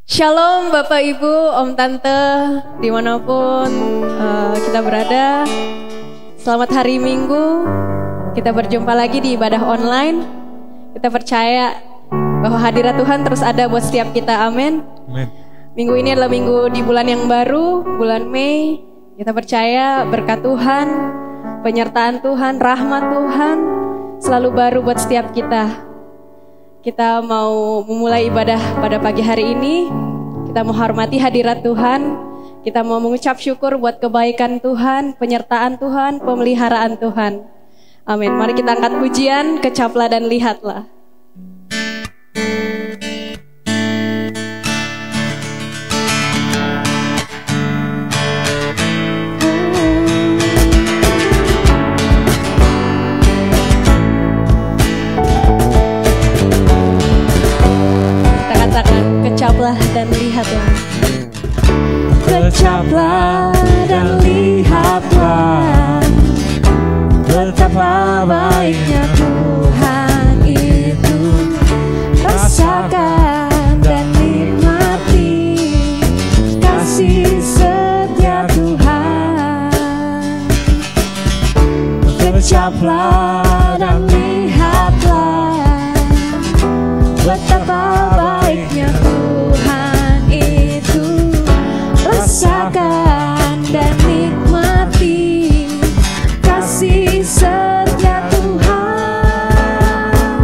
Shalom Bapak Ibu, Om Tante, dimanapun kita berada. Selamat hari Minggu. Kita berjumpa lagi di ibadah online. Kita percaya bahwa hadirat Tuhan terus ada buat setiap kita, amin. Minggu ini adalah minggu di bulan yang baru, bulan Mei. Kita percaya berkat Tuhan, penyertaan Tuhan, rahmat Tuhan selalu baru buat setiap kita. Kita mau memulai ibadah pada pagi hari ini. Kita menghormati hadirat Tuhan. Kita mau mengucap syukur buat kebaikan Tuhan, penyertaan Tuhan, pemeliharaan Tuhan. Amin. Mari kita angkat pujian, kecaplah dan lihatlah. Kecaplah dan lihatlah. Kecaplah dan lihatlah betapa baiknya Tuhan itu. Rasakan dan nikmati kasih setia Tuhan. Kecaplah dan lihatlah betapa baiknya Tuhan itu. Rasakan dan nikmati kasih setia Tuhan.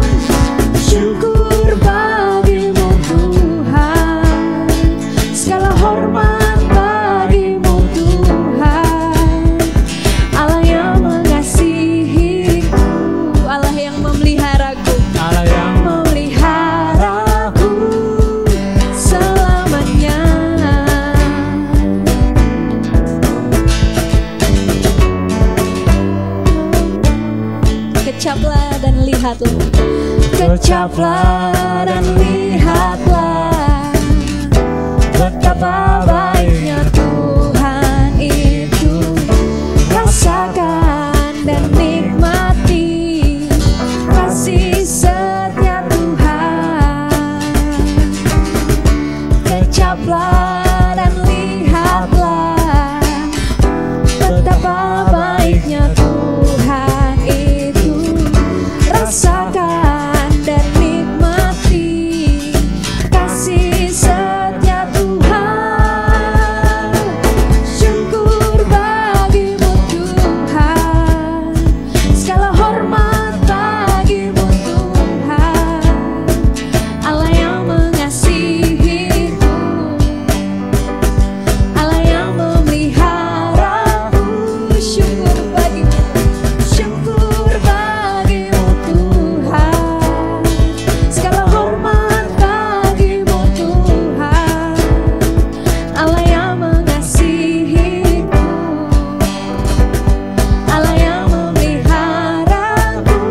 Syukur bagimu Tuhan, segala hormat bagimu Tuhan. Allah yang mengasihiku, Allah yang memeliharaku, Allah yang kecaplah dan lihatlah. Kecaplah dan lihatlah betapa baiknya Tuhan itu. Rasakan dan nikmati kasih setia Tuhan. Kecaplah dan lihatlah betapa baiknya Tuhan itu. Rasakan dan nikmati kasih setia Tuhan. Syukur bagimu Tuhan, segala hormat bagimu Tuhan. Allah yang mengasihiku, Allah yang memeliharaku. Syukur bagimu, syukur bagimu Tuhan, segala hormat bagimu Tuhan. Allah yang mengasihiku, Allah yang memeliharaku.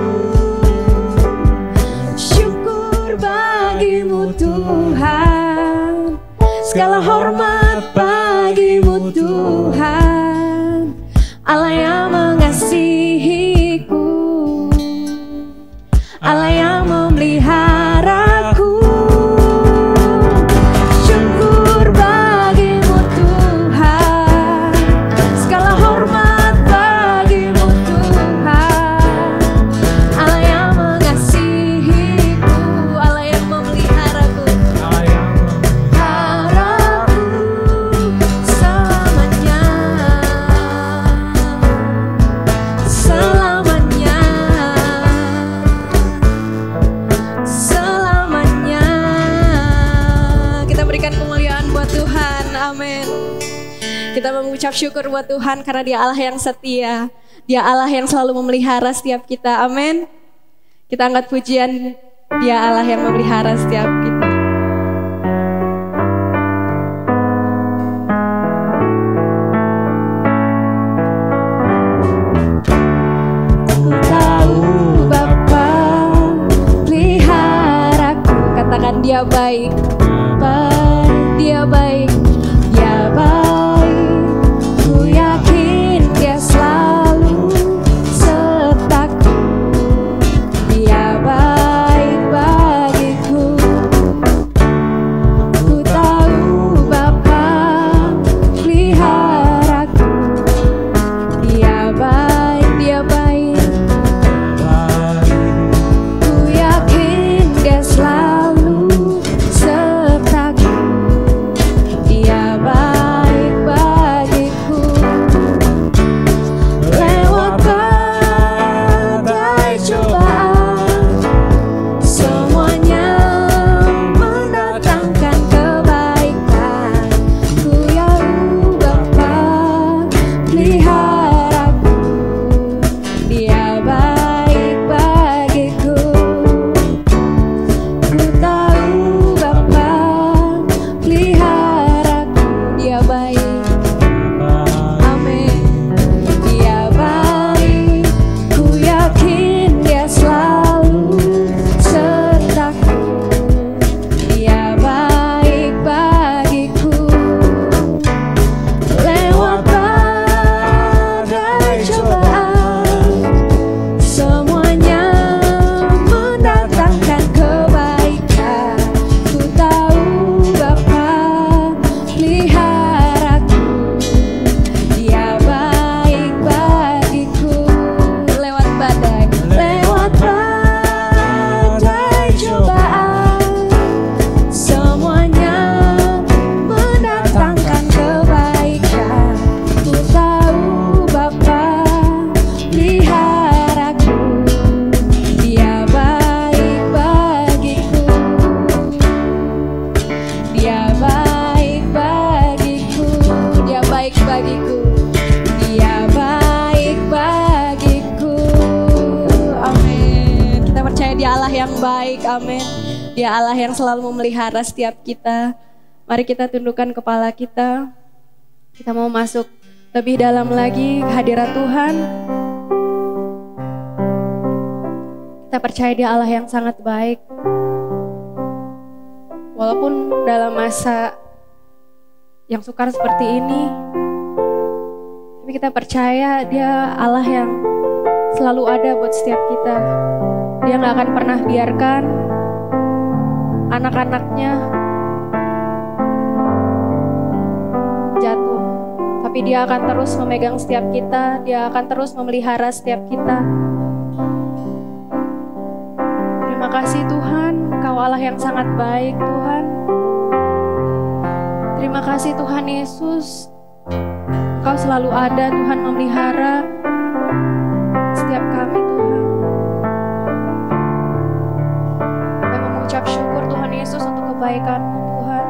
Syukur bagimu Tuhan, segala hormat bagimu Tuhan. Allah yang mengasihiku, Allah yang memeliharaku. Syukur bagimu Tuhan, segala hormat bagimu Tuhan. Allah yang mengasihiku, Allah yang memeliharaku, Allah yang memeliharaku selamanya, selamanya, selamanya. Kita berikan kemuliaan buat Tuhan, amin. Kita mengucap syukur buat Tuhan karena Dia Allah yang setia, Dia Allah yang selalu memelihara setiap kita, amin. Kita angkat pujian, Dia Allah yang memelihara setiap kita. Ku tahu Bapa peliharaku. Katakan Dia baik, baik, Dia baik, Dia baik. Ku yakin Dia selalu sertaku. Dia baik bagiku. Ku tahu Dia Allah yang selalu memelihara setiap kita. Mari kita tundukkan kepala kita. Kita mau masuk lebih dalam lagi ke hadirat Tuhan. Kita percaya Dia Allah yang sangat baik. Walaupun dalam masa yang sukar seperti ini, tapi kita percaya Dia Allah yang selalu ada buat setiap kita. Dia gak akan pernah biarkan anak-anaknya jatuh, tapi Dia akan terus memegang setiap kita. Dia akan terus memelihara setiap kita. Terima kasih Tuhan, Kau Allah yang sangat baik Tuhan. Terima kasih Tuhan Yesus, Kau selalu ada Tuhan, memelihara setiap kami Tuhan. Kami mengucap syukur Tuhan Yesus untuk kebaikan-Mu Tuhan.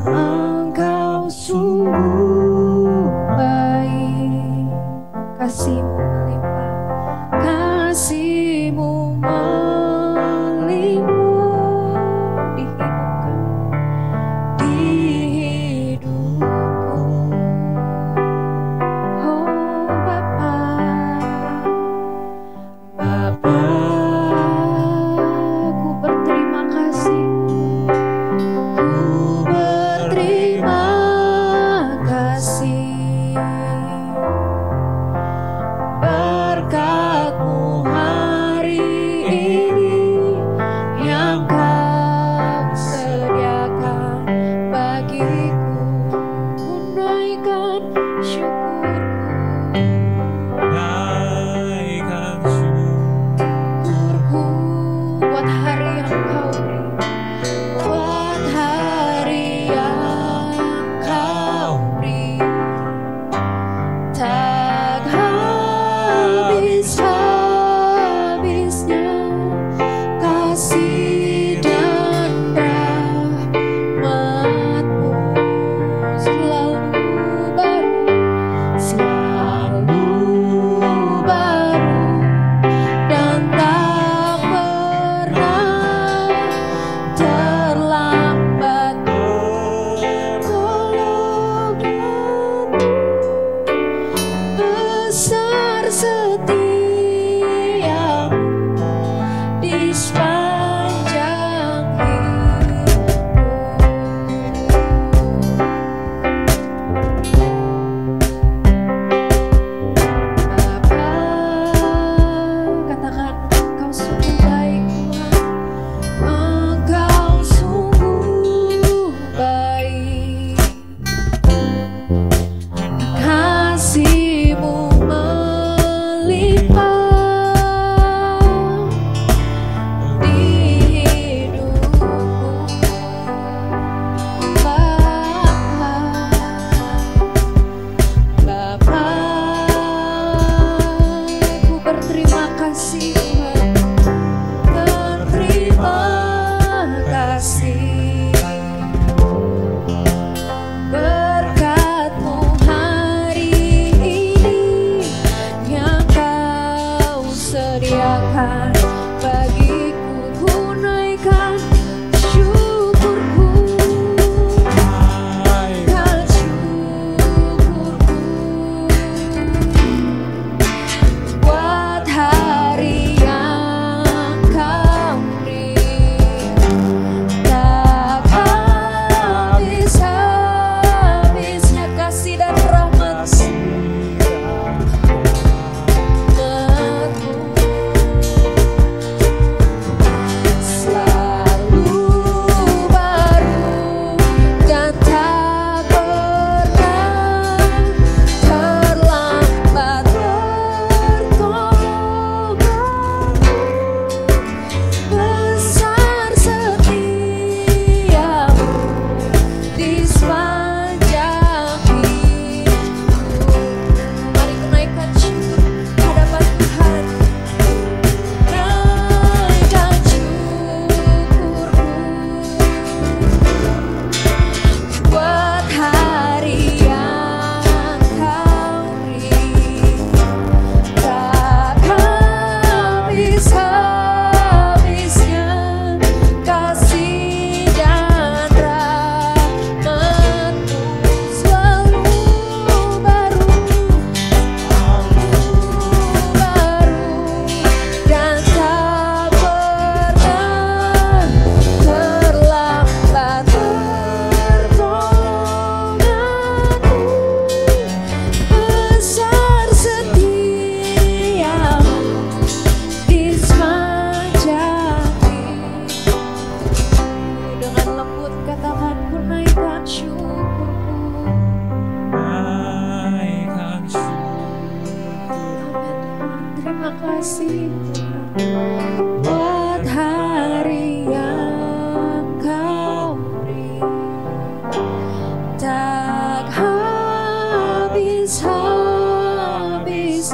Engkau sungguh baik, kasih-Mu melimpah, kasih-Mu melimpah di hidupku.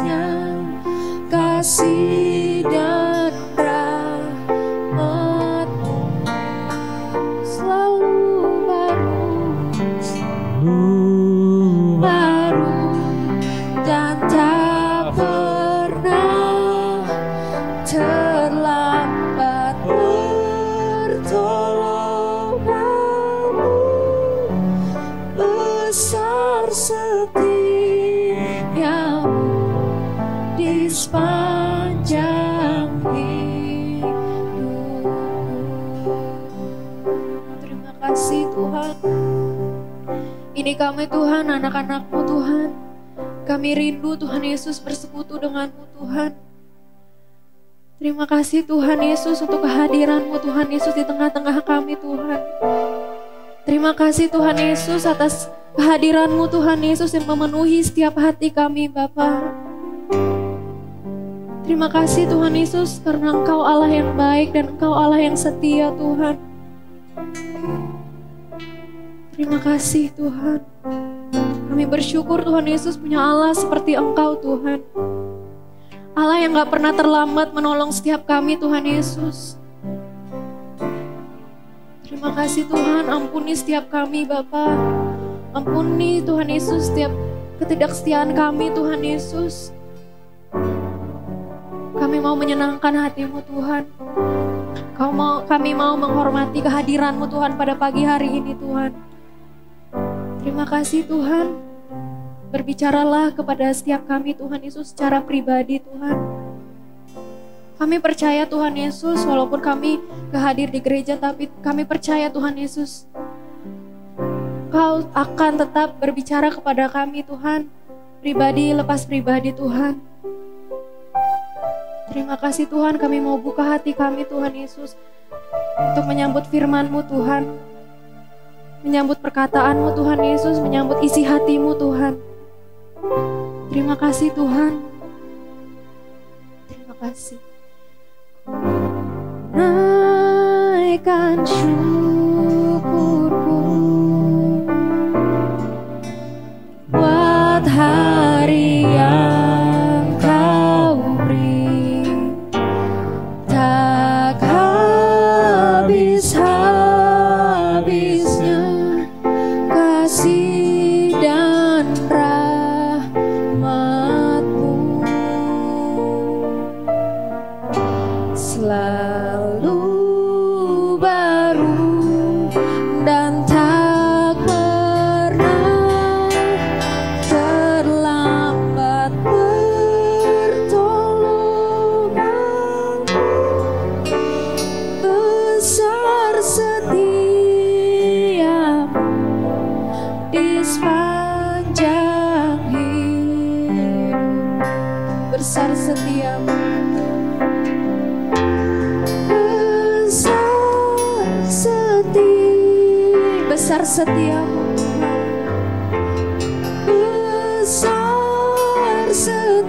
habisnya kasih dan rahmat-Mu selalu baru dan tak pernah terlambat. Pertolongan-Mu besar setia-Mu di sepanjang hidupku. Terima kasih Tuhan. Ini kami Tuhan, anak-anak-Mu Tuhan. Kami rindu Tuhan Yesus bersekutu dengan-Mu Tuhan. Terima kasih Tuhan Yesus untuk kehadiran-Mu Tuhan Yesus di tengah-tengah kami Tuhan. Terima kasih Tuhan Yesus atas kehadiran-Mu Tuhan Yesus yang memenuhi setiap hati kami Bapa. Terima kasih Tuhan Yesus karena Engkau Allah yang baik dan Engkau Allah yang setia Tuhan. Terima kasih Tuhan. Kami bersyukur Tuhan Yesus punya Allah seperti Engkau Tuhan. Allah yang gak pernah terlambat menolong setiap kami Tuhan Yesus. Terima kasih Tuhan, ampuni setiap kami Bapa. Ampuni Tuhan Yesus setiap ketidaksetiaan kami Tuhan Yesus. Kami mau menyenangkan hati-Mu Tuhan. Kami mau menghormati kehadiran-Mu Tuhan pada pagi hari ini Tuhan. Terima kasih Tuhan. Berbicaralah kepada setiap kami Tuhan Yesus secara pribadi Tuhan. Kami percaya Tuhan Yesus walaupun kami gak hadir di gereja, tapi kami percaya Tuhan Yesus Kau akan tetap berbicara kepada kami Tuhan. Pribadi lepas pribadi Tuhan. Terima kasih Tuhan, kami mau buka hati kami Tuhan Yesus untuk menyambut firman-Mu Tuhan. Menyambut perkataan-Mu Tuhan Yesus, menyambut isi hati-Mu Tuhan. Terima kasih Tuhan. Terima kasih. Naikkan syukurku buat hari yang Kau beri, tak habis-habisnya kasih dan rahmat-Mu selalu baru dan tak pernah terlambat. Pertolongan-Mu besar setia-Mu di sepanjang hidup. Besar setia-Mu, besar setia-Mu, besar setia.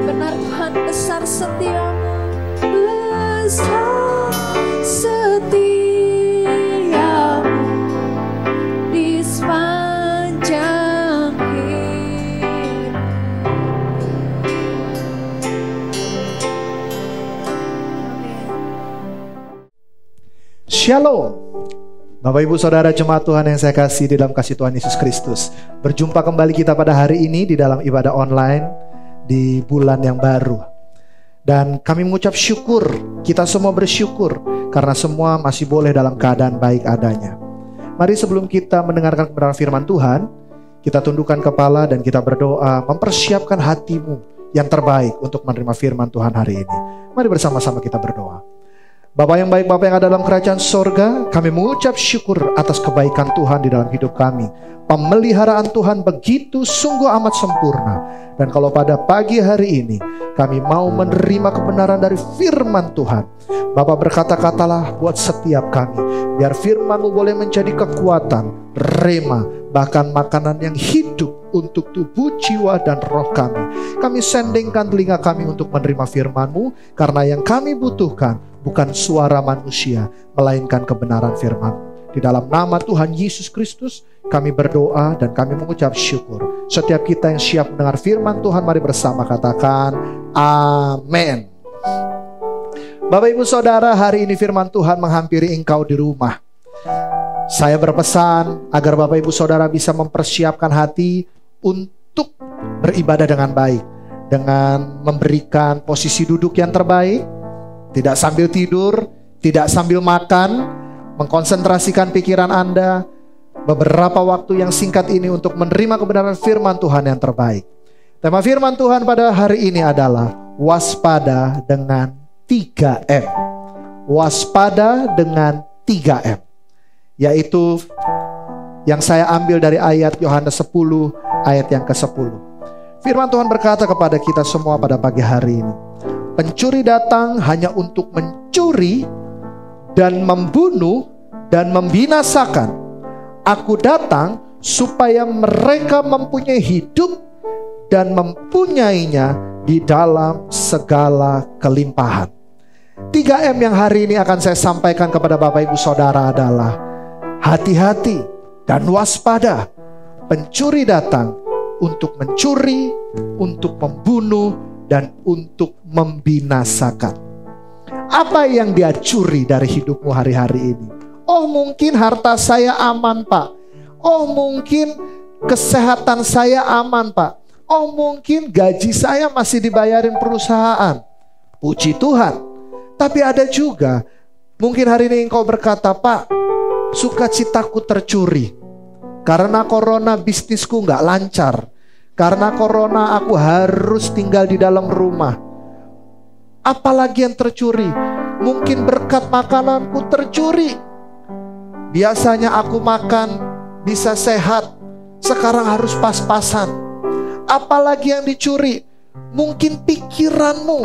Benar Tuhan, besar setia-Mu, besar setia-Mu di sepanjang hidup. Shalom. Bapak Ibu Saudara jemaat Tuhan yang saya kasih di dalam kasih Tuhan Yesus Kristus. Berjumpa kembali kita pada hari ini di dalam ibadah online di bulan yang baru. Dan kami mengucap syukur, kita semua bersyukur karena semua masih boleh dalam keadaan baik adanya. Mari sebelum kita mendengarkan kebenaran firman Tuhan, kita tundukkan kepala dan kita berdoa mempersiapkan hatimu yang terbaik untuk menerima firman Tuhan hari ini. Mari bersama-sama kita berdoa. Bapa yang baik, Bapa yang ada dalam kerajaan sorga, kami mengucap syukur atas kebaikan Tuhan di dalam hidup kami. Pemeliharaan Tuhan begitu sungguh amat sempurna. Dan kalau pada pagi hari ini kami mau menerima kebenaran dari firman Tuhan, Bapa berkata-katalah buat setiap kami, biar firman-Mu boleh menjadi kekuatan, rema, bahkan makanan yang hidup untuk tubuh, jiwa, dan roh kami. Kami sendingkan telinga kami untuk menerima firman-Mu, karena yang kami butuhkan bukan suara manusia, melainkan kebenaran firman. Di dalam nama Tuhan Yesus Kristus, kami berdoa dan kami mengucap syukur. Setiap kita yang siap mendengar firman Tuhan, mari bersama katakan amin. Bapak Ibu Saudara, hari ini firman Tuhan menghampiri engkau di rumah. Saya berpesan agar Bapak Ibu Saudara bisa mempersiapkan hati untuk beribadah dengan baik, dengan memberikan posisi duduk yang terbaik, tidak sambil tidur, tidak sambil makan, mengkonsentrasikan pikiran Anda beberapa waktu yang singkat ini untuk menerima kebenaran firman Tuhan yang terbaik. Tema firman Tuhan pada hari ini adalah waspada dengan 3M. Waspada dengan 3M. Yaitu yang saya ambil dari ayat Yohanes 10 ayat yang ke-10. Firman Tuhan berkata kepada kita semua pada pagi hari ini, pencuri datang hanya untuk mencuri dan membunuh dan membinasakan. Aku datang supaya mereka mempunyai hidup dan mempunyainya di dalam segala kelimpahan. 3M yang hari ini akan saya sampaikan kepada Bapak Ibu Saudara adalah hati-hati dan waspada. Pencuri datang untuk mencuri, untuk membunuh, dan untuk membinasakan. Apa yang dia curi dari hidupmu hari-hari ini? Oh, mungkin harta saya aman, Pak. Oh, mungkin kesehatan saya aman, Pak. Oh, mungkin gaji saya masih dibayarin perusahaan. Puji Tuhan. Tapi ada juga, mungkin hari ini engkau berkata, Pak, sukacitaku tercuri. Karena corona bisnisku gak lancar. Karena corona aku harus tinggal di dalam rumah. Apalagi yang tercuri? Mungkin berkat makananku tercuri. Biasanya aku makan bisa sehat, sekarang harus pas-pasan. Apalagi yang dicuri? Mungkin pikiranmu,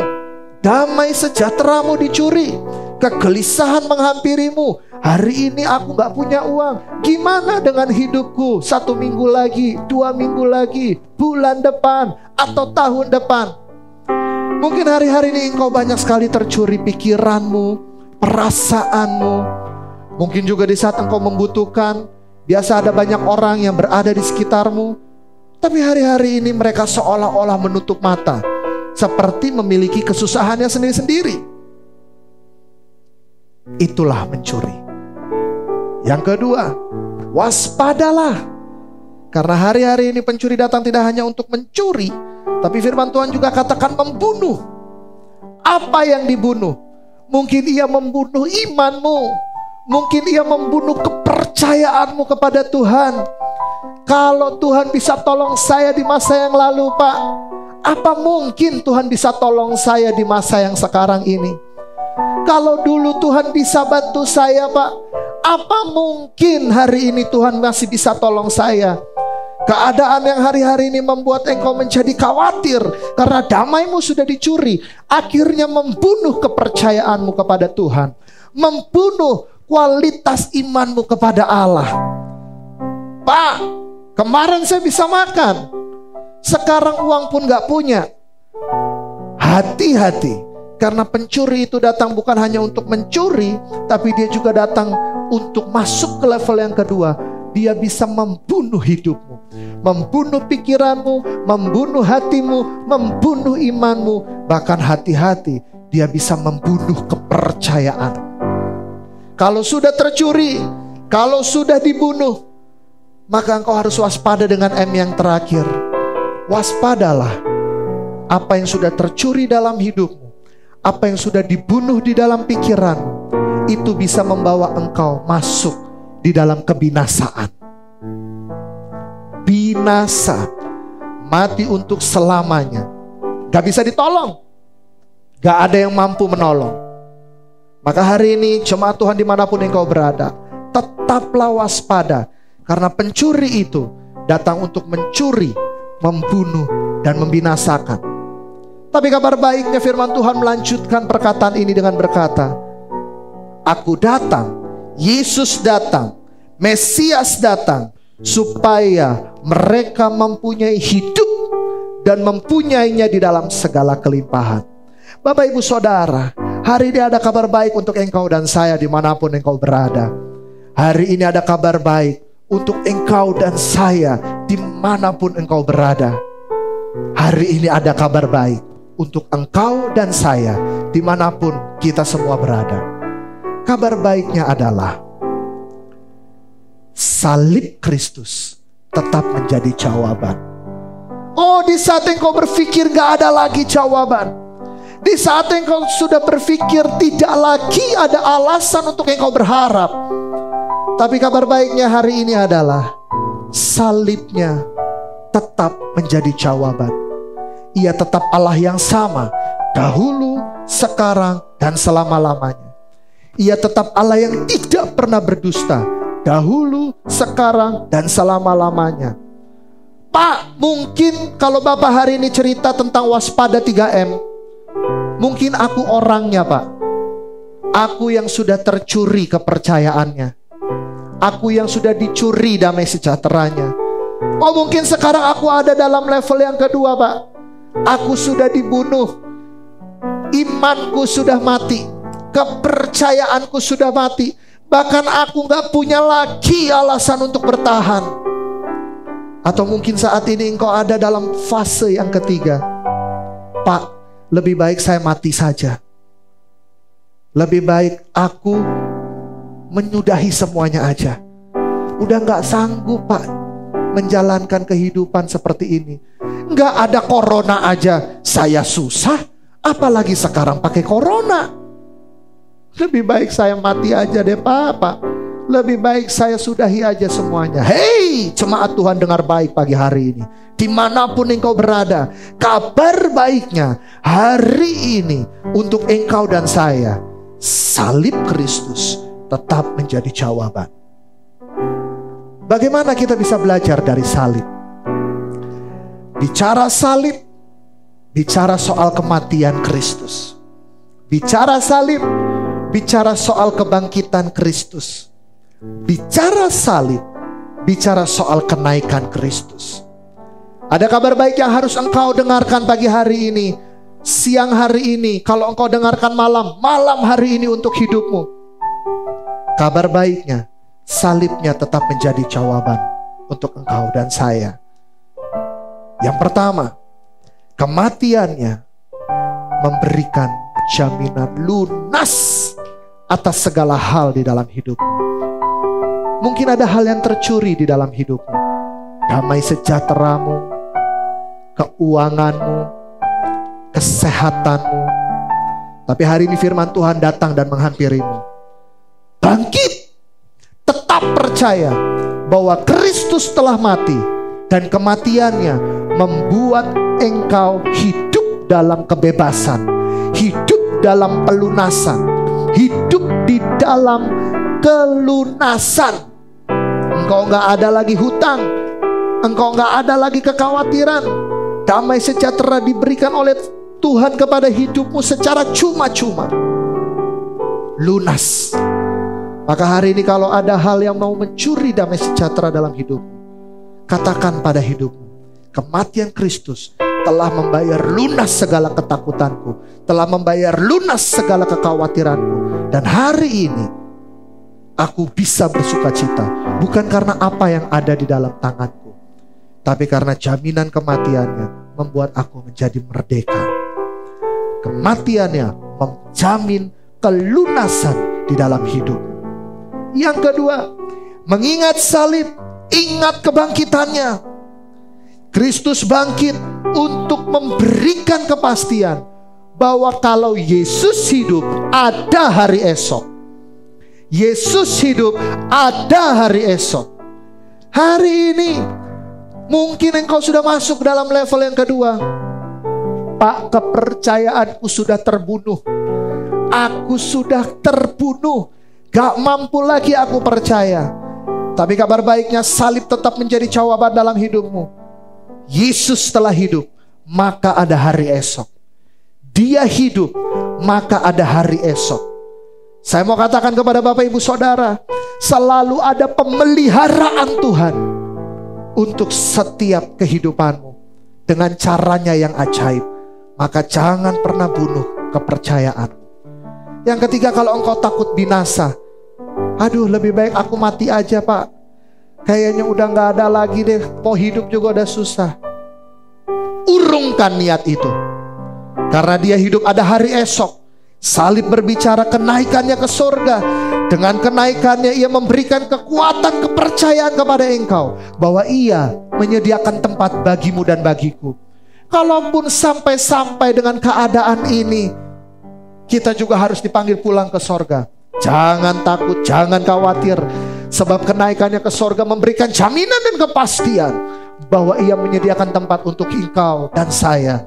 damai sejahteramu dicuri. Kegelisahan menghampirimu. Hari ini aku gak punya uang. Gimana dengan hidupku? 1 minggu lagi, 2 minggu lagi, bulan depan, atau tahun depan. Mungkin hari-hari ini engkau banyak sekali tercuri pikiranmu, perasaanmu. Mungkin juga di saat engkau membutuhkan, biasa ada banyak orang yang berada di sekitarmu. Tapi hari-hari ini mereka seolah-olah menutup mata, seperti memiliki kesusahannya sendiri-sendiri. Itulah mencuri. Yang kedua, waspadalah. Karena hari-hari ini pencuri datang tidak hanya untuk mencuri, tapi firman Tuhan juga katakan membunuh. Apa yang dibunuh? Mungkin ia membunuh imanmu. Mungkin ia membunuh kepercayaanmu kepada Tuhan. Kalau Tuhan bisa tolong saya di masa yang lalu, Pak, apa mungkin Tuhan bisa tolong saya di masa yang sekarang ini? Kalau dulu Tuhan bisa bantu saya, Pak, apa mungkin hari ini Tuhan masih bisa tolong saya? Keadaan yang hari-hari ini membuat engkau menjadi khawatir karena damaimu sudah dicuri. Akhirnya membunuh kepercayaanmu kepada Tuhan, membunuh kualitas imanmu kepada Allah. Pak, kemarin saya bisa makan, sekarang uang pun gak punya. Hati-hati. Karena pencuri itu datang bukan hanya untuk mencuri, tapi dia juga datang untuk masuk ke level yang kedua. Dia bisa membunuh hidupmu, membunuh pikiranmu, membunuh hatimu, membunuh imanmu. Bahkan hati-hati, dia bisa membunuh kepercayaan. Kalau sudah tercuri, kalau sudah dibunuh, maka engkau harus waspada dengan M yang terakhir. Waspadalah. Apa yang sudah tercuri dalam hidupmu, apa yang sudah dibunuh di dalam pikiranmu, itu bisa membawa engkau masuk di dalam kebinasaan. Binasa, mati untuk selamanya. Gak bisa ditolong, gak ada yang mampu menolong. Maka hari ini jemaat Tuhan dimanapun engkau berada, tetaplah waspada. Karena pencuri itu datang untuk mencuri, membunuh, dan membinasakan. Tapi kabar baiknya firman Tuhan melanjutkan perkataan ini dengan berkata, Aku datang, Yesus datang, Mesias datang, supaya mereka mempunyai hidup dan mempunyainya di dalam segala kelimpahan. Bapak Ibu Saudara, hari ini ada kabar baik untuk engkau dan saya dimanapun engkau berada. Hari ini ada kabar baik untuk engkau dan saya dimanapun engkau berada, hari ini ada kabar baik untuk engkau dan saya, dimanapun kita semua berada. Kabar baiknya adalah salib Kristus tetap menjadi jawaban. Oh, di saat engkau berpikir gak ada lagi jawaban, di saat engkau sudah berpikir tidak lagi ada alasan untuk engkau berharap, tapi kabar baiknya hari ini adalah salibnya tetap menjadi jawaban. Ia tetap Allah yang sama, dahulu, sekarang, dan selama-lamanya. Ia tetap Allah yang tidak pernah berdusta, dahulu, sekarang, dan selama-lamanya. Pak, mungkin kalau Bapak hari ini cerita tentang waspada 3M, mungkin aku orangnya, Pak. Aku yang sudah tercuri kepercayaannya. Aku yang sudah dicuri damai sejahteranya. Oh, mungkin sekarang aku ada dalam level yang kedua, Pak. Aku sudah dibunuh. Imanku sudah mati. Kepercayaanku sudah mati. Bahkan aku gak punya lagi alasan untuk bertahan. Atau mungkin saat ini engkau ada dalam fase yang ketiga. Pak, lebih baik saya mati saja. Lebih baik aku menyudahi semuanya aja. Udah gak sanggup, Pak, menjalankan kehidupan seperti ini. Gak ada corona aja saya susah, apalagi sekarang pakai corona. Lebih baik saya mati aja deh, Pak. Lebih baik saya sudahi aja semuanya. Hei, jemaat Tuhan, dengar baik pagi hari ini. Dimanapun engkau berada, kabar baiknya hari ini untuk engkau dan saya, salib Kristus tetap menjadi jawaban. Bagaimana kita bisa belajar dari salib? Bicara salib, bicara soal kematian Kristus. Bicara salib, bicara soal kebangkitan Kristus. Bicara salib, bicara soal kenaikan Kristus. Ada kabar baik yang harus engkau dengarkan pagi hari ini, siang hari ini, kalau engkau dengarkan malam hari ini untuk hidupmu. Kabar baiknya, salibnya tetap menjadi jawaban untuk engkau dan saya. Yang pertama, kematiannya memberikan jaminan lunas atas segala hal di dalam hidupmu. Mungkin ada hal yang tercuri di dalam hidupmu. Damai sejahteramu, keuanganmu, kesehatanmu. Tapi hari ini firman Tuhan datang dan menghampirimu. Bangkit, tetap percaya bahwa Kristus telah mati dan kematiannya membuat engkau hidup dalam kebebasan, hidup dalam pelunasan, hidup di dalam kelunasan. Engkau gak ada lagi hutang, engkau gak ada lagi kekhawatiran. Damai sejahtera diberikan oleh Tuhan kepada hidupmu secara cuma-cuma. Lunas. Maka hari ini kalau ada hal yang mau mencuri damai sejahtera dalam hidupmu, katakan pada hidupmu, kematian Kristus telah membayar lunas segala ketakutanku, telah membayar lunas segala kekhawatiranku. Dan hari ini aku bisa bersuka cita, bukan karena apa yang ada di dalam tanganku, tapi karena jaminan kematiannya membuat aku menjadi merdeka. Kematiannya menjamin kelunasan di dalam hidupmu. Yang kedua, mengingat salib, ingat kebangkitannya. Kristus bangkit untuk memberikan kepastian bahwa kalau Yesus hidup, ada hari esok. Yesus hidup, ada hari esok. Hari ini mungkin engkau sudah masuk dalam level yang kedua. Pak, kepercayaanku sudah terbunuh. Aku sudah terbunuh. Gak mampu lagi aku percaya. Tapi kabar baiknya, salib tetap menjadi jawaban dalam hidupmu. Yesus telah hidup, maka ada hari esok. Dia hidup, maka ada hari esok. Saya mau katakan kepada Bapak Ibu Saudara, selalu ada pemeliharaan Tuhan untuk setiap kehidupanmu dengan caranya yang ajaib. Maka jangan pernah bunuh kepercayaan. Yang ketiga, kalau engkau takut binasa, aduh lebih baik aku mati aja, Pak. Kayaknya udah gak ada lagi deh, mau hidup juga udah susah. Urungkan niat itu. Karena dia hidup ada hari esok. Salib berbicara kenaikannya ke surga. Dengan kenaikannya ia memberikan kekuatan, kepercayaan kepada engkau, bahwa ia menyediakan tempat bagimu dan bagiku. Kalaupun sampai dengan keadaan ini, kita juga harus dipanggil pulang ke surga. Jangan takut, jangan khawatir. Sebab kenaikannya ke surga memberikan jaminan dan kepastian bahwa ia menyediakan tempat untuk engkau dan saya.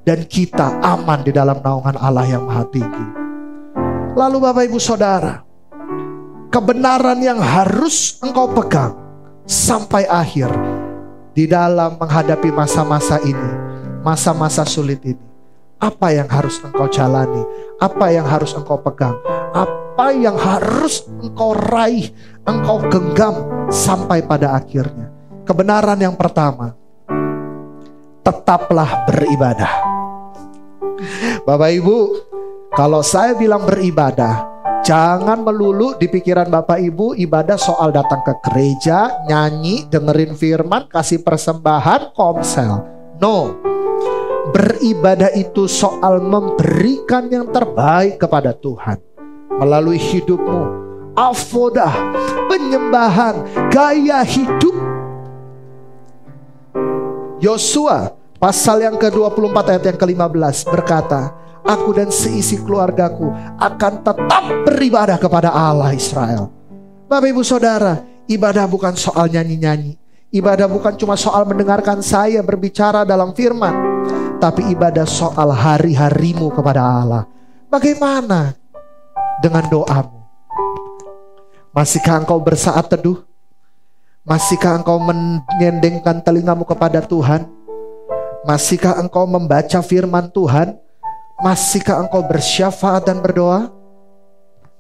Dan kita aman di dalam naungan Allah yang Maha Tinggi. Lalu Bapak Ibu Saudara, kebenaran yang harus engkau pegang sampai akhir di dalam menghadapi masa-masa ini, masa-masa sulit ini. Apa yang harus engkau jalani? Apa yang harus engkau pegang? Apa yang harus engkau raih, engkau genggam sampai pada akhirnya? Kebenaran yang pertama, tetaplah beribadah. Bapak Ibu, kalau saya bilang beribadah, jangan melulu di pikiran Bapak Ibu ibadah soal datang ke gereja, nyanyi, dengerin firman, kasih persembahan, komsel. No. Beribadah itu soal memberikan yang terbaik kepada Tuhan melalui hidupmu. Avodah, penyembahan, gaya hidup. Yosua pasal yang ke-24 ayat yang ke-15 berkata, aku dan seisi keluargaku akan tetap beribadah kepada Allah Israel. Bapak Ibu Saudara, ibadah bukan soal nyanyi-nyanyi. Ibadah bukan cuma soal mendengarkan saya berbicara dalam firman, tapi ibadah soal hari-harimu kepada Allah. Bagaimana dengan doamu? Masihkah engkau bersaat teduh? Masihkah engkau menyendengkan telingamu kepada Tuhan? Masihkah engkau membaca firman Tuhan? Masihkah engkau bersyafaat dan berdoa?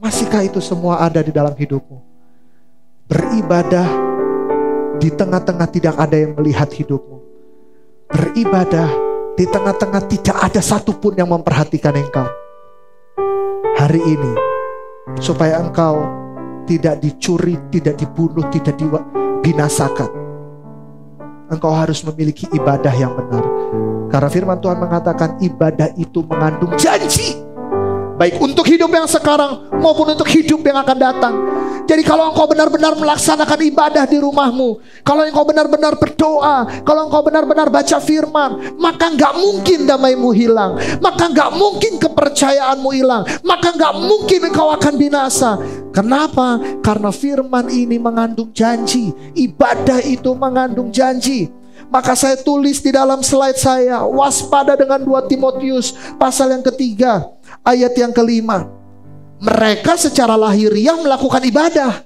Masihkah itu semua ada di dalam hidupmu? Beribadah di tengah-tengah tidak ada yang melihat hidupmu. Beribadah di tengah-tengah tidak ada satupun yang memperhatikan engkau. Hari ini, supaya engkau tidak dicuri, tidak dibunuh, tidak dibinasakan, engkau harus memiliki ibadah yang benar. Karena firman Tuhan mengatakan ibadah itu mengandung janji, baik untuk hidup yang sekarang maupun untuk hidup yang akan datang. Jadi kalau engkau benar-benar melaksanakan ibadah di rumahmu, kalau engkau benar-benar berdoa, kalau engkau benar-benar baca firman, maka gak mungkin damaimu hilang, maka gak mungkin kepercayaanmu hilang, maka gak mungkin engkau akan binasa. Kenapa? Karena firman ini mengandung janji. Ibadah itu mengandung janji. Maka saya tulis di dalam slide saya, waspada dengan 2 Timotius pasal yang ketiga ayat yang kelima. Mereka secara lahiriah melakukan ibadah,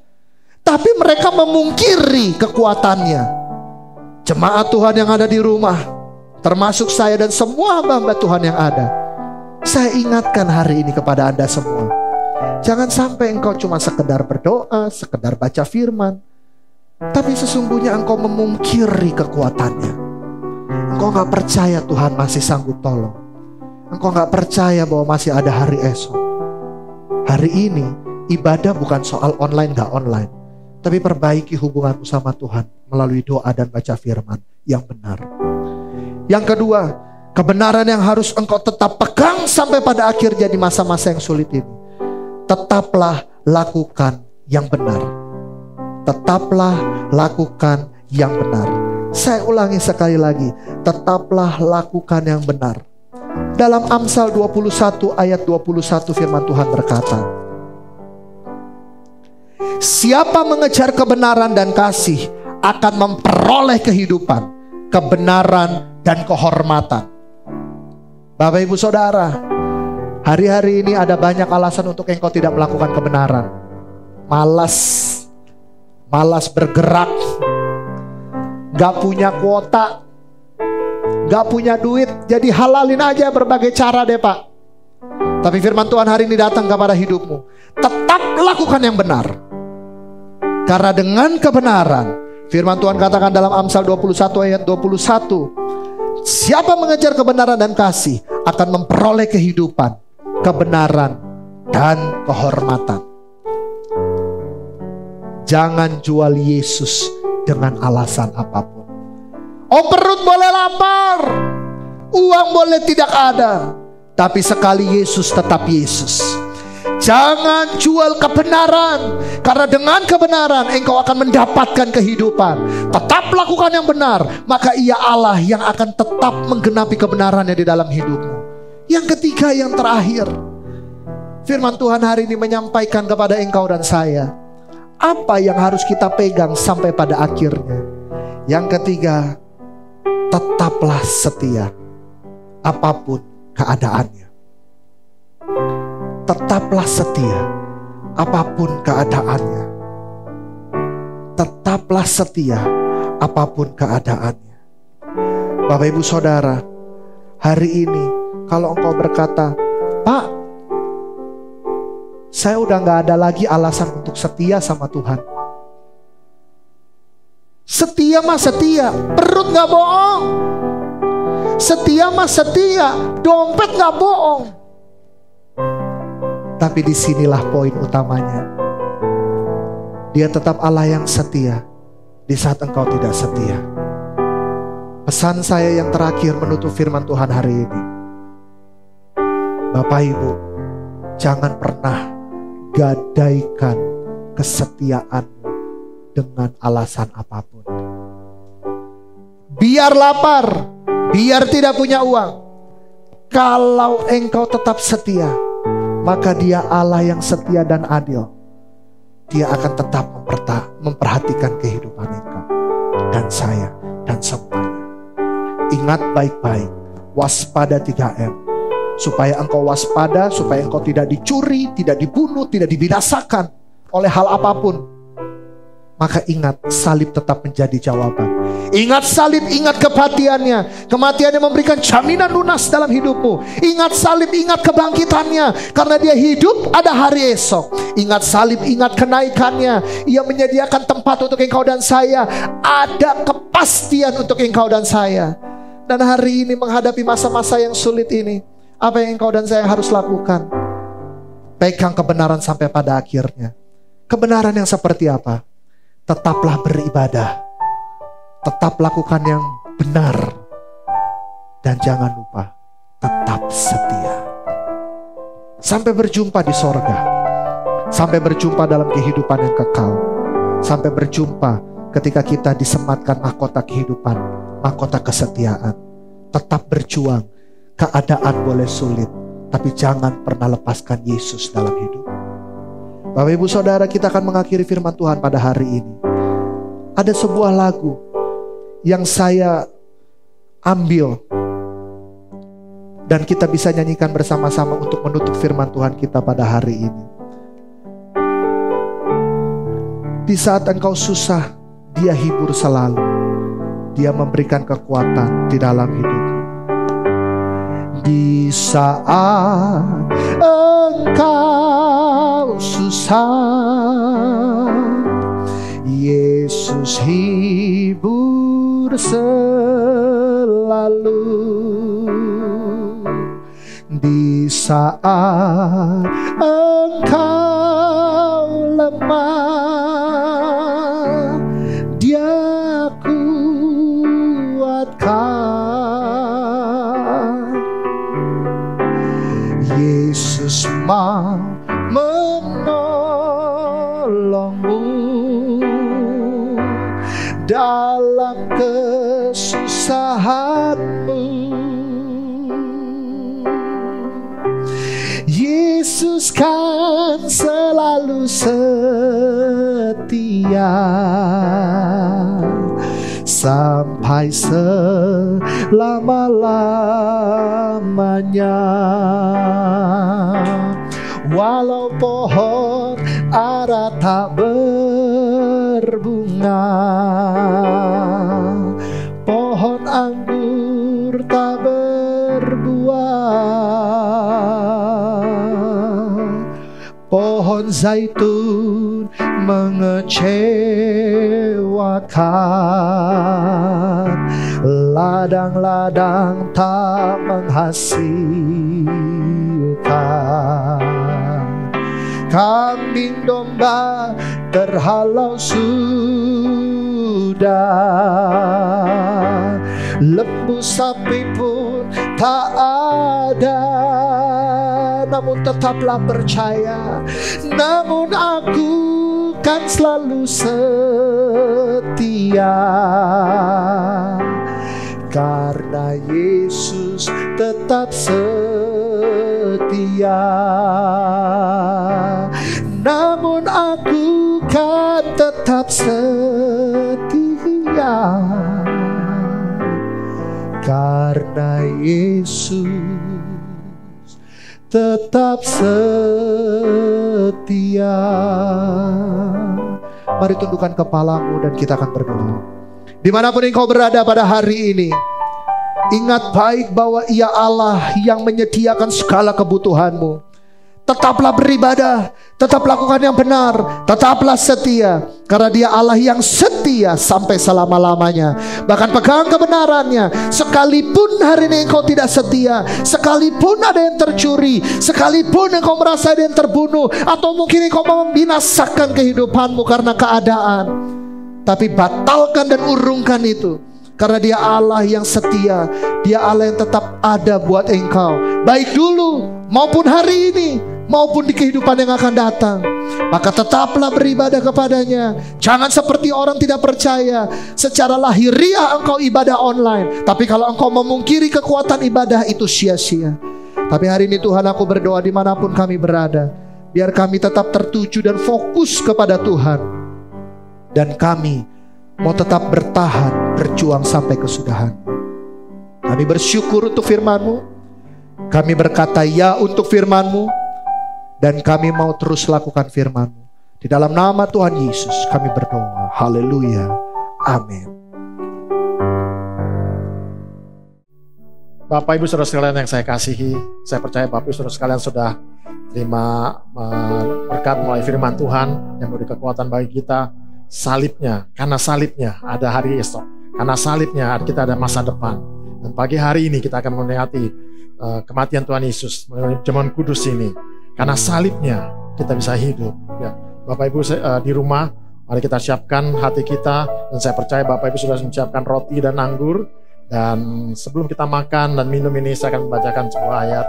tapi mereka memungkiri kekuatannya. Jemaat Tuhan yang ada di rumah, termasuk saya dan semua hamba-hamba Tuhan yang ada, saya ingatkan hari ini kepada Anda semua, jangan sampai engkau cuma sekedar berdoa, sekedar baca firman, tapi sesungguhnya engkau memungkiri kekuatannya. Engkau gak percaya Tuhan masih sanggup tolong. Engkau gak percaya bahwa masih ada hari esok. Hari ini ibadah bukan soal online gak online, tapi perbaiki hubunganmu sama Tuhan melalui doa dan baca firman yang benar. Yang kedua, kebenaran yang harus engkau tetap pegang sampai pada akhir jadi masa-masa yang sulit ini. Tetaplah lakukan yang benar. Tetaplah lakukan yang benar. Saya ulangi sekali lagi, tetaplah lakukan yang benar. Dalam Amsal 21 ayat 21 firman Tuhan berkata, siapa mengejar kebenaran dan kasih akan memperoleh kehidupan, kebenaran dan kehormatan. Bapak Ibu Saudara, hari-hari ini ada banyak alasan untuk engkau tidak melakukan kebenaran. Malas bergerak, gak punya kuota, gak punya duit, jadi halalin aja berbagai cara deh Pak. Tapi firman Tuhan hari ini datang kepada hidupmu, tetap lakukan yang benar. Karena dengan kebenaran, firman Tuhan katakan dalam Amsal 21 ayat 21, siapa mengejar kebenaran dan kasih akan memperoleh kehidupan, kebenaran dan kehormatan. Jangan jual Yesus dengan alasan apapun. Oh, perut boleh lapar, uang boleh tidak ada, tapi sekali Yesus tetap Yesus. Jangan jual kebenaran, karena dengan kebenaran engkau akan mendapatkan kehidupan. Tetap lakukan yang benar, maka Ia Allah yang akan tetap menggenapi kebenarannya di dalam hidupmu. Yang ketiga, yang terakhir, firman Tuhan hari ini menyampaikan kepada engkau dan saya, apa yang harus kita pegang sampai pada akhirnya. Yang ketiga, tetaplah setia apapun keadaannya. Tetaplah setia apapun keadaannya. Tetaplah setia apapun keadaannya. Bapak Ibu Saudara, hari ini kalau engkau berkata, Pak, saya udah gak ada lagi alasan untuk setia sama Tuhan. Setia mah setia, perut gak bohong. Setia mah setia, dompet gak bohong. Tapi disinilah poin utamanya. Dia tetap Allah yang setia di saat engkau tidak setia. Pesan saya yang terakhir menutup firman Tuhan hari ini, Bapak Ibu, jangan pernah gadaikan kesetiaanmu dengan alasan apapun. Biar lapar, biar tidak punya uang, kalau engkau tetap setia, maka Dia Allah yang setia dan adil. Dia akan tetap memperhatikan kehidupan engkau dan saya dan semuanya. Ingat baik-baik, waspada 3M. Supaya engkau waspada, supaya engkau tidak dicuri, tidak dibunuh, tidak dibinasakan oleh hal apapun. Maka ingat, salib tetap menjadi jawaban. Ingat salib, ingat kematiannya. Kematiannya memberikan jaminan lunas dalam hidupmu. Ingat salib, ingat kebangkitannya. Karena Dia hidup, ada hari esok. Ingat salib, ingat kenaikannya. Ia menyediakan tempat untuk engkau dan saya. Ada kepastian untuk engkau dan saya. Dan hari ini menghadapi masa-masa yang sulit ini, apa yang engkau dan saya harus lakukan? Pegang kebenaran sampai pada akhirnya. Kebenaran yang seperti apa? Tetaplah beribadah. Tetap lakukan yang benar. Dan jangan lupa, tetap setia. Sampai berjumpa di sorga. Sampai berjumpa dalam kehidupan yang kekal. Sampai berjumpa ketika kita disematkan mahkota kehidupan, mahkota kesetiaan. Tetap berjuang. Keadaan boleh sulit, tapi jangan pernah lepaskan Yesus dalam hidup. Bapak Ibu Saudara, kita akan mengakhiri firman Tuhan pada hari ini. Ada sebuah lagu yang saya ambil dan kita bisa nyanyikan bersama-sama untuk menutup firman Tuhan kita pada hari ini. Di saat engkau susah, Dia hibur selalu. Dia memberikan kekuatan di dalam hidupmu. Di saat engkau susah, Yesus hibur selalu. Di saat engkau lemah, Dia kuatkan. Yesus mau menolongmu dalam kesusahanmu. Yesus kan selalu setia sampai selama-lamanya. Walau pohon ara tak berbunga, pohon anggur tak berbuah, pohon zaitun mengecewakan, ladang-ladang tak menghasilkan, kambing domba terhalau sudah, ada, lembu sapi pun tak ada. Namun tetaplah percaya, namun aku kan selalu setia, karena Yesus tetap setia. Namun aku kan tetap setia, karena Yesus tetap setia. Mari tundukkan kepalamu dan kita akan berdoa. Dimanapun engkau berada pada hari ini, ingat baik bahwa Ia Allah yang menyediakan segala kebutuhanmu. Tetaplah beribadah, tetap lakukan yang benar, tetaplah setia, karena Dia Allah yang setia sampai selama-lamanya. Bahkan pegang kebenarannya, sekalipun hari ini engkau tidak setia, sekalipun ada yang tercuri, sekalipun engkau merasa ada yang terbunuh, atau mungkin engkau mau membinasakan kehidupanmu karena keadaan, tapi batalkan dan urungkan itu, karena Dia Allah yang setia. Dia Allah yang tetap ada buat engkau, baik dulu maupun hari ini, maupun di kehidupan yang akan datang. Maka tetaplah beribadah kepadanya. Jangan seperti orang tidak percaya, secara lahiriah engkau ibadah online, tapi kalau engkau memungkiri kekuatan ibadah itu sia-sia. Tapi hari ini Tuhan, aku berdoa dimanapun kami berada, biar kami tetap tertuju dan fokus kepada Tuhan, dan kami mau tetap bertahan, berjuang sampai kesudahan. Kami bersyukur untuk firman-Mu, kami berkata ya untuk firman-Mu, dan kami mau terus lakukan firman-Mu. Di dalam nama Tuhan Yesus kami berdoa. Haleluya. Amin. Bapak Ibu Saudara sekalian yang saya kasihi, saya percaya Bapak Ibu Saudara sekalian sudah terima berkat melalui firman Tuhan yang memberi kekuatan bagi kita. Salibnya, karena salibnya ada hari esok, karena salibnya kita ada masa depan. Dan pagi hari ini kita akan menikmati kematian Tuhan Yesus melalui jamuan kudus ini. Karena salibnya kita bisa hidup. Ya, Bapak Ibu di rumah, mari kita siapkan hati kita, dan saya percaya Bapak Ibu sudah menyiapkan roti dan anggur. Dan sebelum kita makan dan minum ini, saya akan membacakan sebuah ayat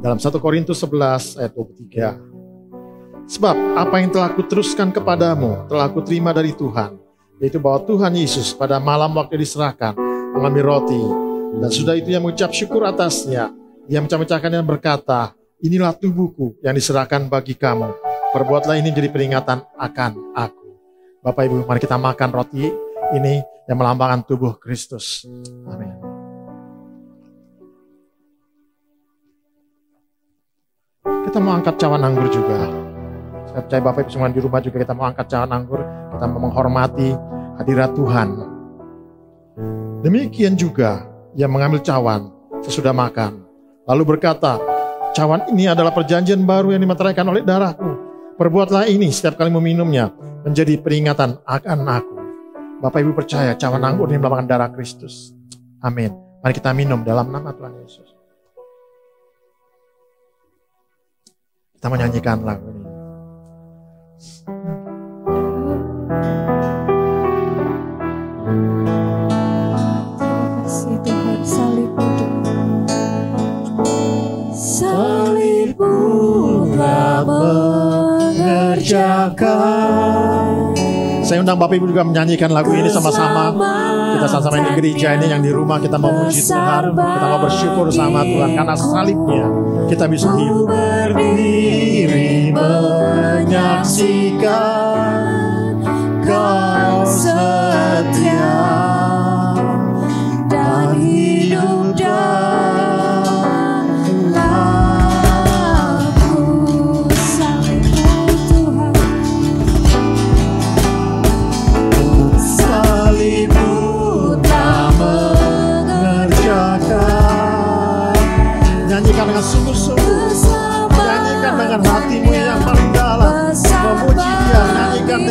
dalam 1 Korintus 11 ayat 23. Sebab apa yang telah kuteruskan kepadamu telah kuterima dari Tuhan, yaitu bahwa Tuhan Yesus pada malam waktu diserahkan mengambil roti, dan sudah itu yang mengucap syukur atasnya, Ia memecah-mecahkannya dan berkata, inilah tubuhku yang diserahkan bagi kamu, perbuatlah ini jadi peringatan akan aku. Bapak Ibu, mari kita makan roti ini yang melambangkan tubuh Kristus. Amin. Kita mau angkat cawan anggur juga. Saya percaya Bapak Ibu semua di rumah juga kita mau angkat cawan anggur. Kita mau menghormati hadirat Tuhan. Demikian juga yang mengambil cawan sesudah makan, lalu berkata, cawan ini adalah perjanjian baru yang dimeteraikan oleh darahku. Perbuatlah ini setiap kali meminumnya menjadi peringatan akan aku. Bapak Ibu percaya cawan anggur ini melambangkan darah Kristus. Amin. Mari kita minum dalam nama Tuhan Yesus. Kita menyanyikan lagu ini. Salibmu telah mengerjakan. Saya undang Bapak Ibu juga menyanyikan lagu ini sama-sama. Kita sama-sama di gereja ini, yang di rumah kita mau puji Tuhan, kita mau bersyukur sama Tuhan karena salibnya kita bisa hidup. Berdiri menyaksikan Kau setia dan hidup dalamku. Salibmu Tuhan, salibmu telah mengerjakan. Nyanyikan dengan sungguh-sungguh, nyanyikan dengan hatimu yang paling dalam, memuji Dia, nyanyikan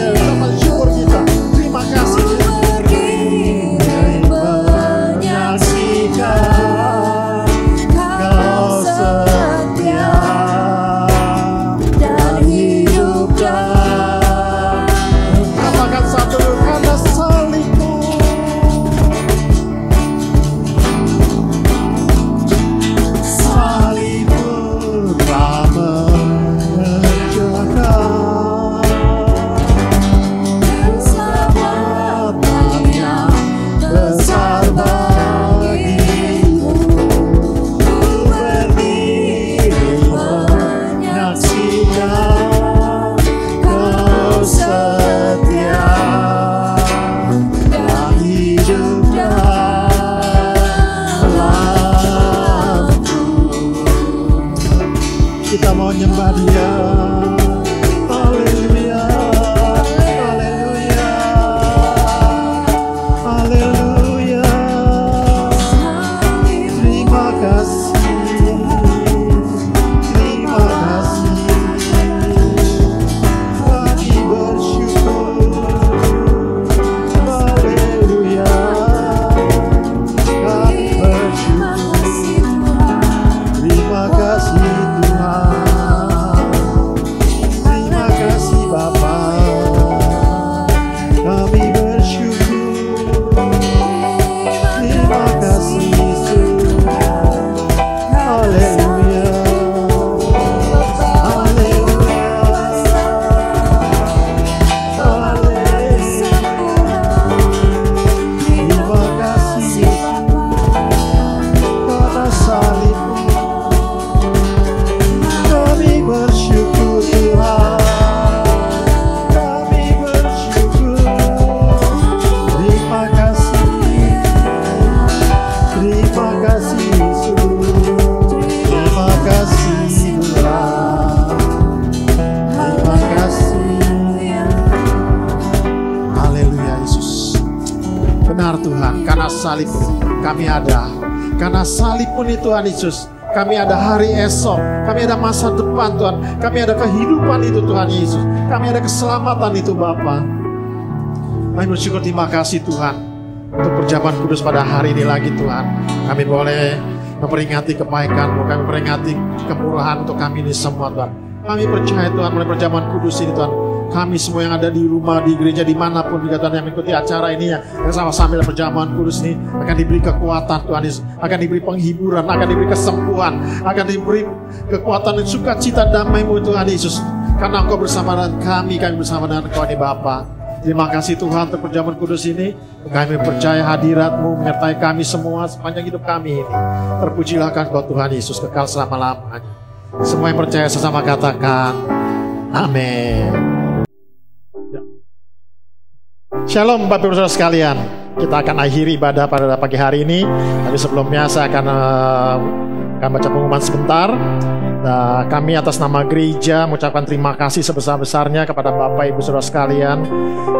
benar Tuhan, karena salib kami ada. Karena salib pun itu Tuhan Yesus, kami ada hari esok, kami ada masa depan Tuhan, kami ada kehidupan itu Tuhan Yesus, kami ada keselamatan itu Bapa. Kami bersyukur, terima kasih Tuhan untuk perjamuan kudus pada hari ini lagi Tuhan. Kami boleh memperingati kebaikan-Mu, kami memperingati kemurahan untuk kami ini semua Tuhan. Kami percaya Tuhan mulai perjamuan kudus ini Tuhan, kami semua yang ada di rumah, di gereja, dimanapun juga Tuhan yang mengikuti acara ini, yang sama-sama dalam perjamuan kudus ini akan diberi kekuatan Tuhan Yesus, akan diberi penghiburan, akan diberi kesembuhan, akan diberi kekuatan dan sukacita damai-Mu Tuhan Yesus, karena Engkau bersama dengan kami bersama dengan Engkau ini Bapa. Terima kasih Tuhan untuk perjamuan kudus ini. Kami percaya hadirat-Mu menyertai kami semua sepanjang hidup kami ini. Terpujilah Engkau Tuhan Yesus kekal selama-lamanya. Semua yang percaya sesama katakan amin. Shalom Bapak Ibu Saudara sekalian. Kita akan akhiri ibadah pada pagi hari ini. Tapi sebelumnya saya akan baca pengumuman sebentar. Kami atas nama gereja mengucapkan terima kasih sebesar-besarnya kepada Bapak Ibu Saudara sekalian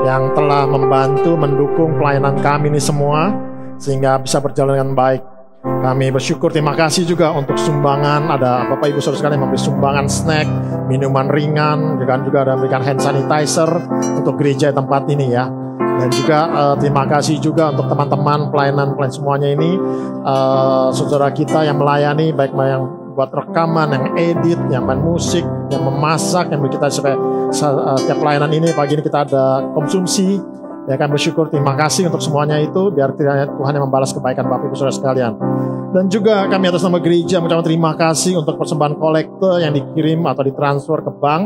yang telah membantu mendukung pelayanan kami ini semua sehingga bisa berjalan dengan baik. Kami bersyukur, terima kasih juga untuk sumbangan. Ada Bapak Ibu Saudara sekalian yang memberi sumbangan snack, minuman ringan, juga ada memberikan hand sanitizer untuk gereja tempat ini ya. Dan juga terima kasih juga untuk teman-teman pelayanan semuanya ini, saudara kita yang melayani, baik yang buat rekaman, yang edit, yang main musik, yang memasak, yang kita supaya setiap pelayanan ini pagi ini kita ada konsumsi. Ya, kami bersyukur, terima kasih untuk semuanya itu, biar kiranya Tuhan yang membalas kebaikan Bapak Ibu Saudara sekalian. Dan juga kami atas nama gereja mengucapkan terima kasih untuk persembahan kolekte yang dikirim atau ditransfer ke bank,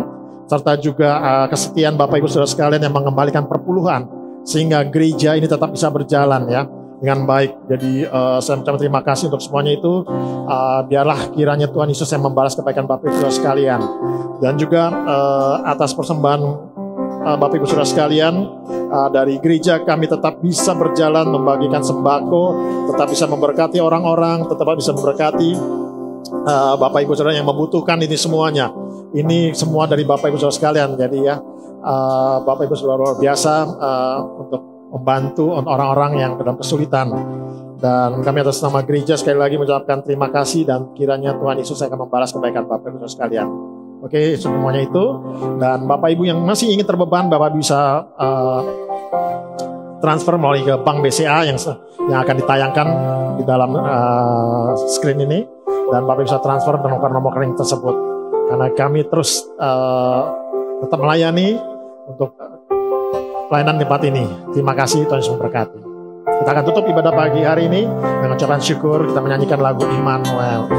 serta juga kesetiaan Bapak Ibu Saudara sekalian yang mengembalikan perpuluhan sehingga gereja ini tetap bisa berjalan ya dengan baik. Jadi saya mengucapkan terima kasih untuk semuanya itu. Biarlah kiranya Tuhan Yesus yang membalas kebaikan Bapak Ibu Saudara sekalian. Dan juga atas persembahan Bapak Ibu Saudara sekalian, dari gereja kami tetap bisa berjalan membagikan sembako, tetap bisa memberkati orang-orang, tetap bisa memberkati Bapak Ibu Saudara yang membutuhkan ini semuanya. Ini semua dari Bapak Ibu Saudara sekalian. Jadi ya, Bapak Ibu Saudara luar biasa untuk membantu orang-orang yang dalam kesulitan. Dan kami atas nama gereja sekali lagi mengucapkan terima kasih, dan kiranya Tuhan Yesus akan membalas kebaikan Bapak Ibu Saudara sekalian. Oke, semuanya itu. Dan Bapak Ibu yang masih ingin terbeban, Bapak bisa transfer melalui ke Bank BCA yang akan ditayangkan di dalam screen ini. Dan Bapak bisa transfer ke nomor rekening tersebut. Karena kami terus tetap melayani untuk pelayanan tempat ini. Terima kasih, Tuhan Yesus memberkati. Kita akan tutup ibadah pagi hari ini dengan ucapan syukur. Kita menyanyikan lagu Immanuel.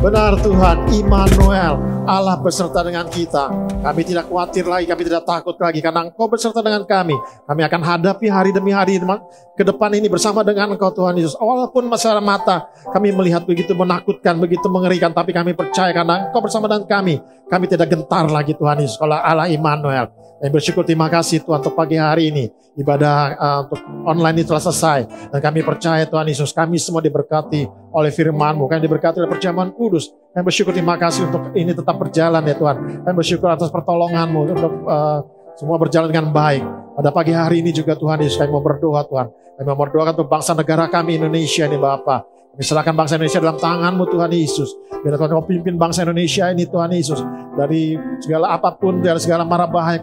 Benar Tuhan, Immanuel, Allah beserta dengan kita. Kami tidak khawatir lagi, kami tidak takut lagi, karena Engkau beserta dengan kami. Kami akan hadapi hari demi hari ke depan ini bersama dengan Engkau Tuhan Yesus. Walaupun masalah mata kami melihat begitu menakutkan, begitu mengerikan, tapi kami percaya karena Engkau bersama dengan kami. Kami tidak gentar lagi Tuhan Yesus, kalau Allah Immanuel. Kami bersyukur, terima kasih Tuhan untuk pagi hari ini. Ibadah untuk online ini telah selesai. Dan kami percaya Tuhan Yesus, kami semua diberkati oleh firman-Mu. Kami diberkati oleh perjamuan kudus. Kami bersyukur, terima kasih untuk ini tetap berjalan ya Tuhan. Kami bersyukur atas pertolongan-Mu untuk semua berjalan dengan baik. Pada pagi hari ini juga Tuhan Yesus, kami mau berdoa Tuhan. Kami mau berdoa untuk bangsa negara kami Indonesia ini Bapa. Kami serahkan bangsa Indonesia dalam tangan-Mu Tuhan Yesus. Biar Tuhan Kau pimpin bangsa Indonesia ini Tuhan Yesus. Dari segala apapun, dari segala mara bahaya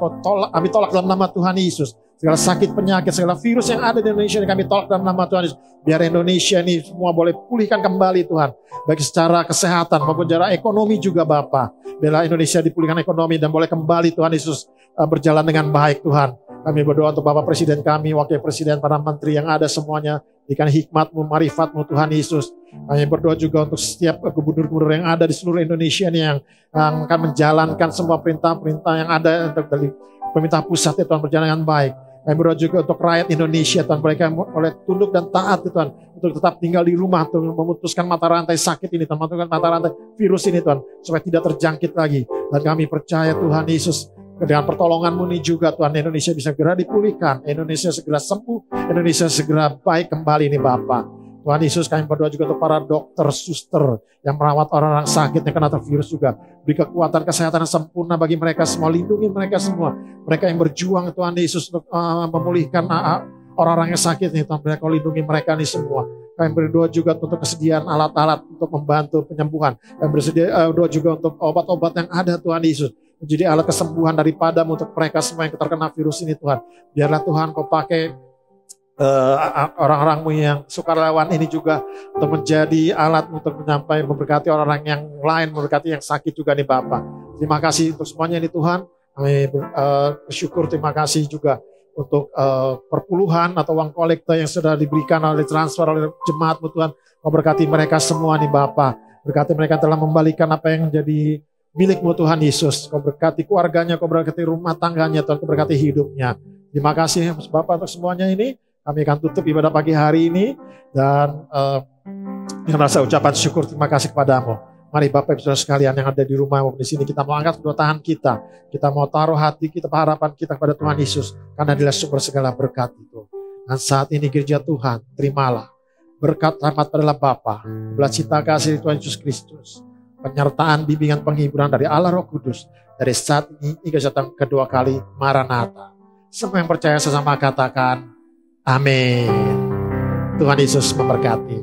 kami tolak dalam nama Tuhan Yesus. Segala sakit, penyakit, segala virus yang ada di Indonesia ini kami tolak dalam nama Tuhan Yesus. Biar Indonesia ini semua boleh pulihkan kembali Tuhan. Baik secara kesehatan maupun secara ekonomi juga Bapa. Biarlah Indonesia dipulihkan ekonomi dan boleh kembali Tuhan Yesus berjalan dengan baik Tuhan. Kami berdoa untuk Bapak Presiden kami, Wakil Presiden, para menteri yang ada semuanya. Berikan hikmat-Mu, marifat-Mu Tuhan Yesus. Kami berdoa juga untuk setiap gubernur-gubernur yang ada di seluruh Indonesia ini yang akan menjalankan semua perintah-perintah yang ada dari pemerintah pusat ya Tuhan, berjalan dengan baik. Kami berdoa juga untuk rakyat Indonesia Tuhan, mereka oleh tunduk dan taat ya Tuhan, untuk tetap tinggal di rumah Tuhan, memutuskan mata rantai sakit ini Tuhan, memutuskan mata rantai virus ini Tuhan, supaya tidak terjangkit lagi. Dan kami percaya Tuhan Yesus, dengan pertolongan-Mu ini juga Tuhan, Indonesia bisa segera dipulihkan, Indonesia segera sembuh, Indonesia segera baik kembali ini Bapa. Tuhan Yesus, kami berdoa juga untuk para dokter, suster yang merawat orang-orang sakit yang kena virus juga. Beri kekuatan kesehatan yang sempurna bagi mereka semua, lindungi mereka semua. Mereka yang berjuang Tuhan Yesus untuk memulihkan orang-orang yang sakit nih Tuhan, mereka lindungi mereka nih semua. Kami berdoa juga untuk kesediaan alat-alat untuk membantu penyembuhan. Kami berdoa juga untuk obat-obat yang ada Tuhan Yesus, menjadi alat kesembuhan daripada-Mu untuk mereka semua yang terkena virus ini Tuhan. Biarlah Tuhan Kau pakai orang-orang-Mu yang sukarelawan ini juga untuk menjadi alat untuk menyampaikan, memberkati orang-orang yang lain, memberkati yang sakit juga nih Bapak. Terima kasih untuk semuanya nih Tuhan. Kami bersyukur, terima kasih juga untuk perpuluhan atau uang kolektor yang sudah diberikan oleh transfer oleh jemaat-Mu Tuhan. Kau berkati mereka semua nih Bapak. Berkati mereka telah membalikan apa yang menjadi milik-Mu Tuhan Yesus. Kau berkati keluarganya, Kau berkati rumah tangganya Tuhan, Kau berkati hidupnya. Terima kasih Bapak untuk semuanya ini. Kami akan tutup ibadah pagi hari ini dan dengan rasa ucapan syukur terima kasih kepadamu. Mari Bapak Ibu Saudara sekalian yang ada di rumah maupun di sini, kita mau angkat kedua tangan kita. Kita mau taruh hati kita, harapan kita kepada Tuhan Yesus, karena Dialah sumber segala berkat itu. Dan saat ini gereja Tuhan, terimalah berkat rahmat adalah Bapa, belas cita kasih Tuhan Yesus Kristus, penyertaan bimbingan penghiburan dari Allah Roh Kudus, dari saat ini hingga datang kedua kali Maranatha. Semua yang percaya sesama katakan Amin. Tuhan Yesus memberkati.